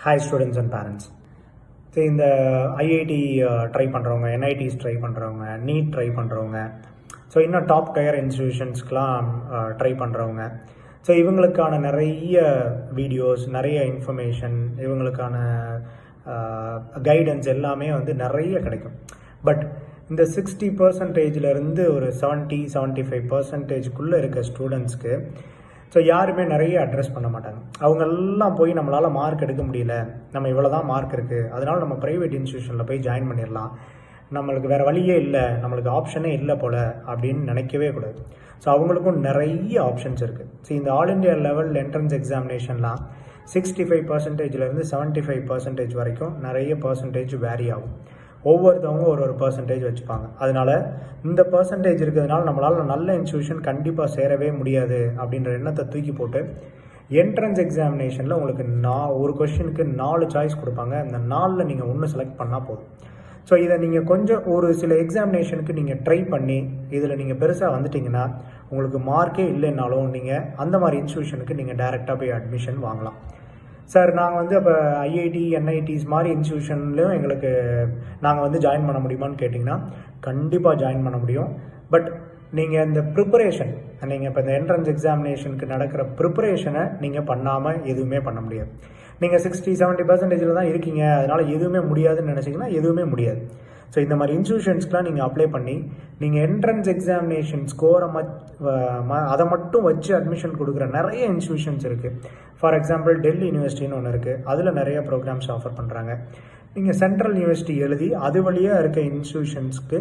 Hi students and parents. இந்த IIT try பண்ணுறவங்க, NITs try பண்ணுறவங்க, நீட் ட்ரை பண்ணுறவங்க, ஸோ இன்னும் டாப் டயர் இன்ஸ்டிடியூஷன்ஸ்க்கெலாம் ட்ரை பண்ணுறவங்க, ஸோ இவங்களுக்கான நிறைய வீடியோஸ், நிறைய இன்ஃபர்மேஷன், இவங்களுக்கான கைடன்ஸ் எல்லாமே வந்து நிறைய கிடைக்கும். பட் இந்த 60%இருந்து ஒரு 70-75%க்குள்ளே இருக்க ஸ்டூடெண்ட்ஸ்க்கு ஸோ யாருமே நிறைய அட்ரஸ் பண்ண மாட்டாங்க. அவங்கெல்லாம் போய் நம்மளால் மார்க் எடுக்க முடியல, நம்ம இவ்வளோ தான் மார்க் இருக்குது, அதனால் நம்ம ப்ரைவேட் இன்ஸ்டியூஷனில் போய் ஜாயின் பண்ணிடலாம், நம்மளுக்கு வேறு வழியே இல்லை, நம்மளுக்கு ஆப்ஷனே இல்லை போல் அப்படின்னு நினைக்கவே கூடாது. ஸோ அவங்களுக்கும் நிறைய ஆப்ஷன்ஸ் இருக்குது. ஸோ இந்த ஆல் இண்டியா லெவல் என்ட்ரன்ஸ் எக்ஸாமினேஷன்லாம் 65%இருந்து 75% வரைக்கும் நிறைய பர்சன்டேஜ் வேரி ஆகும். ஒவ்வொருத்தவங்க ஒரு பர்சன்டேஜ் வச்சுப்பாங்க. அதனால் இந்த பர்சன்டேஜ் இருக்கிறதுனால நம்மளால் நல்ல இன்ஸ்டியூஷன் கண்டிப்பாக சேரவே முடியாது அப்படின்ற எண்ணத்தை தூக்கி போட்டு என்ட்ரன்ஸ் எக்ஸாமினேஷனில் உங்களுக்கு ஒரு கொஸ்டினுக்கு 4 சாய்ஸ் கொடுப்பாங்க. இந்த 4ல் நீங்கள் ஒன்று செலக்ட் பண்ணால் போதும். ஸோ இதை நீங்கள் கொஞ்சம் ஒரு சில எக்ஸாமினேஷனுக்கு நீங்கள் ட்ரை பண்ணி இதில் நீங்கள் பெருசாக வந்துட்டிங்கன்னா உங்களுக்கு மார்க்கே இல்லைன்னாலும் நீங்கள் அந்த மாதிரி இன்ஸ்டியூஷனுக்கு நீங்கள் டைரெக்டாக போய் அட்மிஷன் வாங்கலாம். சார் நாங்கள் வந்து அப்போ ஐஐடி, என்ஐடிஸ் மாதிரி இன்ஸ்டியூஷன்லையும் எங்களுக்கு நாங்கள் வந்து ஜாயின் பண்ண முடியுமான்னு கேட்டிங்கன்னா கண்டிப்பாக ஜாயின் பண்ண முடியும். பட் நீங்கள் இந்த ப்ரிப்பரேஷன், நீங்கள் இப்போ இந்த என்ட்ரன்ஸ் எக்ஸாமினேஷனுக்கு நடக்கிற ப்ரிப்பரேஷனை நீங்கள் பண்ணாமல் எதுவுமே பண்ண முடியாது. நீங்கள் 60-70% தான் இருக்கீங்க, அதனால் எதுவுமே முடியாதுன்னு நினச்சிங்கன்னா எதுவுமே முடியாது. ஸோ இந்த மாதிரி இன்ஸ்டியூஷன்ஸ்க்கெலாம் நீங்கள் அப்ளை பண்ணி நீங்கள் என்ட்ரன்ஸ் எக்ஸாமினேஷன் ஸ்கோரை அதை மட்டும் வச்சு அட்மிஷன் கொடுக்குற நிறைய இன்ஸ்டியூஷன்ஸ் இருக்குது. ஃபார் எக்ஸாம்பிள் டெல்லி யூனிவர்சிட்டின்னு ஒன்று இருக்குது, அதில் நிறைய ப்ரோக்ராம்ஸ் ஆஃபர் பண்ணுறாங்க. நீங்கள் சென்ட்ரல் யூனிவர்சிட்டி எழுதி அது வழியாக இருக்க இன்ஸ்டியூஷன்ஸ்க்கு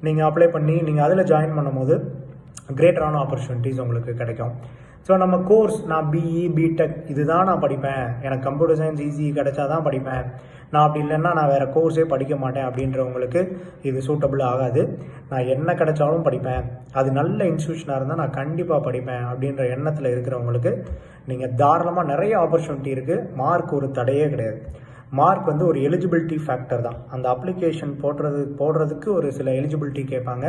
நீங்கள் அப்ளை பண்ணி நீங்கள் அதில் ஜாயின் பண்ணும்போது கிரேட்டரான ஆப்பர்ச்சுனிட்டிஸ் உங்களுக்கு கிடைக்கும். ஸோ நம்ம கோர்ஸ், நான் பிஇ, பிடெக் இதுதான் நான் படிப்பேன், எனக்கு கம்ப்யூட்டர் சயின்ஸ் ஈஸி கிடைச்சா தான் படிப்பேன், நான் அப்படி இல்லைன்னா நான் வேறு கோர்ஸே படிக்க மாட்டேன் அப்படின்றவங்களுக்கு இது சூட்டபிள் ஆகாது. நான் என்ன கிடைச்சாலும் படிப்பேன், அது நல்ல இன்ஸ்டியூஷனாக இருந்தால் நான் கண்டிப்பாக படிப்பேன் அப்படின்ற எண்ணத்தில் இருக்கிறவங்களுக்கு நீங்கள் தாராளமாக நிறைய ஆப்பர்ச்சுனிட்டி இருக்குது. மார்க் ஒரு தடையே கிடையாது. மார்க் வந்து ஒரு எலிஜிபிலிட்டி ஃபேக்டர் தான். அந்த அப்ளிகேஷன் போடுறதுக்கு ஒரு சில எலிஜிபிலிட்டி கேட்பாங்க.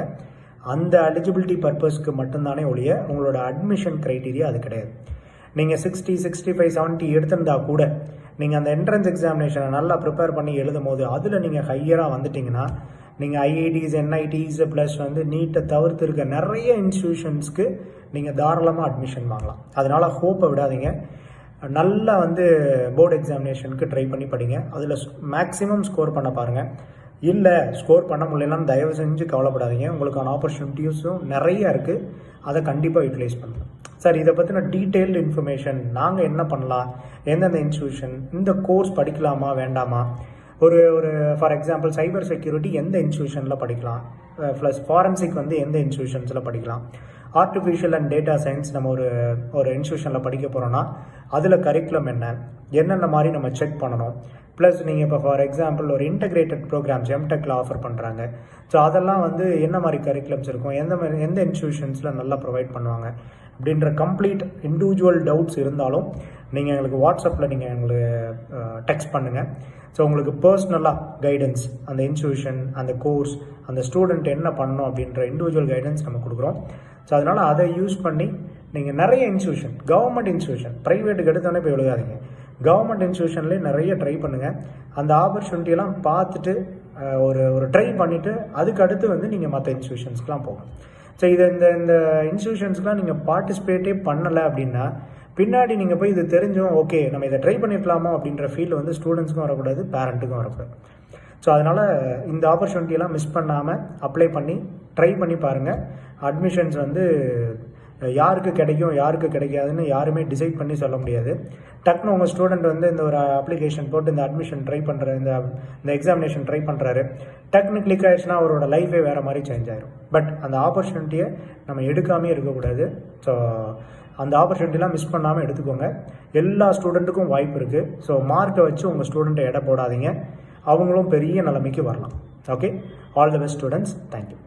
அந்த எலிஜிபிலிட்டி பர்பஸ்க்கு மட்டும்தானே ஒழிய உங்களோட அட்மிஷன் க்ரைட்டீரியா அது கிடையாது. நீங்கள் 60, 65, 70 எடுத்திருந்தா கூட நீங்கள் அந்த என்ட்ரன்ஸ் எக்ஸாமினேஷனை நல்லா ப்ரிப்பேர் பண்ணி எழுதும் போது அதில் நீங்கள் ஹையராக வந்துட்டிங்கன்னா நீங்கள் ஐஐடிஸ், என்ஐடிஸ் ப்ளஸ் வந்து நீட்டை தவிர்த்து இருக்க நிறைய இன்ஸ்டியூஷன்ஸ்க்கு நீங்கள் தாராளமாக அட்மிஷன் வாங்கலாம். அதனால் ஹோப்பை விடாதீங்க. நல்லா வந்து போர்டு எக்ஸாமினேஷனுக்கு ட்ரை பண்ணி படிங்க. அதில் மேக்ஸிமம் ஸ்கோர் பண்ண பாருங்கள். இல்லை ஸ்கோர் பண்ண முடியலன்னு தயவு செஞ்சு கவலைப்படாதீங்க. உங்களுக்கான ஆப்பர்ச்சுனிட்டிஸும் நிறைய இருக்குது, அதை கண்டிப்பாக யூட்டிலைஸ் பண்ணுங்கள். சார் இதை பற்றின டீட்டெயில்டு இன்ஃபர்மேஷன், நாங்கள் என்ன பண்ணலாம், எந்தெந்த இன்ஸ்டியூஷன், இந்த கோர்ஸ் படிக்கலாமா வேண்டாமா, ஒரு ஃபார் எக்ஸாம்பிள் சைபர் செக்யூரிட்டி எந்த இன்ஸ்டியூஷனில் படிக்கலாம், ப்ளஸ் ஃபாரன்சிக் வந்து எந்த இன்ஸ்டியூஷன்ஸில் படிக்கலாம், ஆர்டிஃபிஷியல் அண்ட் டேட்டா சயின்ஸ் நம்ம ஒரு இன்ஸ்டியூஷனில் படிக்க போகிறோன்னா அதில் கரிக்குலம் என்னென்ன மாதிரி நம்ம செக் பண்ணணும், ப்ளஸ் நீங்கள் இப்போ ஃபார் எக்ஸாம்பிள் ஒரு இன்டகிரேட்டட் ப்ரோக்ராம்ஸ் எம்டெக்கில் ஆஃபர் பண்ணுறாங்க. ஸோ அதெல்லாம் வந்து என்ன மாதிரி கரிக்குலம்ஸ் இருக்கும், எந்த இன்ஸ்டியூஷன்ஸில் நல்லா ப்ரொவைட் பண்ணுவாங்க அப்படின்ற கம்ப்ளீட் இண்டிவிஜுவல் டவுட்ஸ் இருந்தாலும் நீங்கள் எங்களுக்கு வாட்ஸ்அப்பில் நீங்கள் எங்களுக்கு டெக்ஸ்ட் பண்ணுங்கள். ஸோ உங்களுக்கு பர்சனலாக கைடன்ஸ், அந்த இன்ஸ்டியூஷன், அந்த கோர்ஸ், அந்த ஸ்டூடெண்ட் என்ன பண்ணணும் அப்படின்ற இண்டிவிஜுவல் கைடன்ஸ் நம்ம கொடுக்குறோம். ஸோ அதனால் அதை யூஸ் பண்ணி நீங்கள் நிறைய இன்ஸ்டியூஷன், கவர்மெண்ட் இன்ஸ்டியூஷன், ப்ரைவேட்டுக்கு எடுத்தோன்னே போய் விழுகாதீங்க, கவர்மெண்ட் இன்ஸ்டியூஷன்லேயே நிறைய ட்ரை பண்ணுங்கள். அந்த ஆப்பர்ச்சுனிட்டியெல்லாம் பார்த்துட்டு ஒரு ட்ரை பண்ணிவிட்டு அதுக்கு அடுத்து வந்து நீங்கள் மற்ற இன்ஸ்டியூஷன்ஸ்க்கெலாம் போகணும். ஸோ இந்த இன்ஸ்டியூஷன்ஸ்க்கெலாம் நீங்கள் பார்ட்டிசிபேட்டே பண்ணலை அப்படின்னா பின்னாடி நீங்கள் போய் இது தெரிஞ்சும் ஓகே நம்ம இதை ட்ரை பண்ணியிருக்கலாமா அப்படின்ற ஃபீல் வந்து ஸ்டூடெண்ட்ஸ்க்கும் வரக்கூடாது, பேரண்ட்டுக்கும் வரக்கூடாது. ஸோ அதனால் இந்த ஆப்பர்ச்சுனிட்டியெல்லாம் மிஸ் பண்ணாமல் அப்ளை பண்ணி ட்ரை பண்ணி பாருங்கள். அட்மிஷன்ஸ் வந்து யாருக்கு கிடைக்கும் யாருக்கு கிடைக்காதுன்னு யாருமே டிசைட் பண்ணி சொல்ல முடியாது. டக்குன்னு உங்கள் ஸ்டூடெண்ட் வந்து இந்த ஒரு அப்ளிகேஷன் போட்டு இந்த அட்மிஷன் ட்ரை பண்ணுற இந்த எக்ஸாமினேஷன் ட்ரை பண்ணுறாரு, டக்குன்னு கிளிக் ஆகிடுச்சுன்னா அவரோட லைஃபே வேறு மாதிரி சேஞ்ச் ஆயிடும். பட் அந்த ஆப்பர்ச்சுனிட்டியை நம்ம எடுக்காமே இருக்கக்கூடாது. ஸோ அந்த ஆப்பர்ச்சுனிட்டிலாம் மிஸ் பண்ணாமல் எடுத்துக்கோங்க. எல்லா ஸ்டூடெண்ட்டுக்கும் வாய்ப்பு இருக்குது. ஸோ மார்க்கை வச்சு உங்கள் ஸ்டூடெண்ட்டை எடை போடாதீங்க, அவங்களும் பெரிய நிலைமைக்கு வரலாம். Okay, all the best students. Thank you.